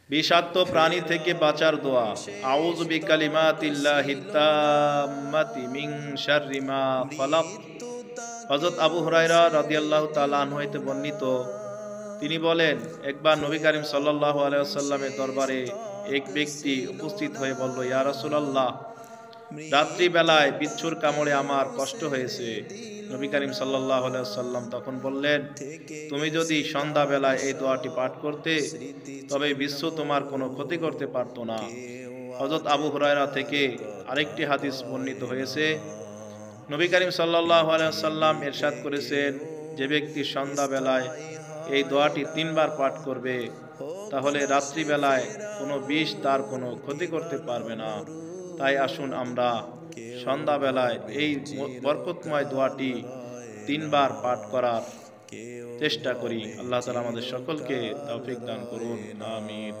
বিষাক্ত প্রাণী থেকে বাঁচার দোয়া। আউযু বিকালিমাতিল্লাহিত তাম্মাতি মিন শাররি মা খালাক। হযরত আবু হুরায়রা রাদিয়াল্লাহু তাআলা আনহু হইতে বর্ণিত, তিনি বলেন, একবার নবী করিম সাল্লাল্লাহু আলাইহি ওয়াসাল্লামের দরবারে এক ব্যক্তি উপস্থিত হয়ে বলল, ইয়া রাসূলুল্লাহ, রাত্রি বেলায় বিচ্ছুর কামড়ে আমার কষ্ট হয়েছে। নবী করিম সাল্লাল্লাহু আলাইহি ওয়াসাল্লাম তখন বললেন, তুমি যদি সন্ধ্যা বেলায় এই দোয়াটি পাঠ করতে, তবে বিচ্ছু তোমার কোনো ক্ষতি করতে পারত না। হযরত আবু হুরায়রা থেকে আরেকটি হাদিস বর্ণিত হয়েছে, নবী করিম সাল্লাল্লাহু আলাইহি ওয়াসাল্লাম ইরশাদ করেছেন, যে ব্যক্তি সন্ধ্যা বেলায় এই দোয়াটি 3 বার পাঠ করবে, তাহলে রাত্রিবেলায় কোনো বিষ তার কোনো ক্ষতি করতে পারবে না। তাই আসুন আমরা সন্ধ্যাবেলায় এই বরকতময় দোয়াটি 3 বার পাঠ করার চেষ্টা করি। আল্লাহ তাআলা আমাদের সকলকে তৌফিক দান করুন। আমিন।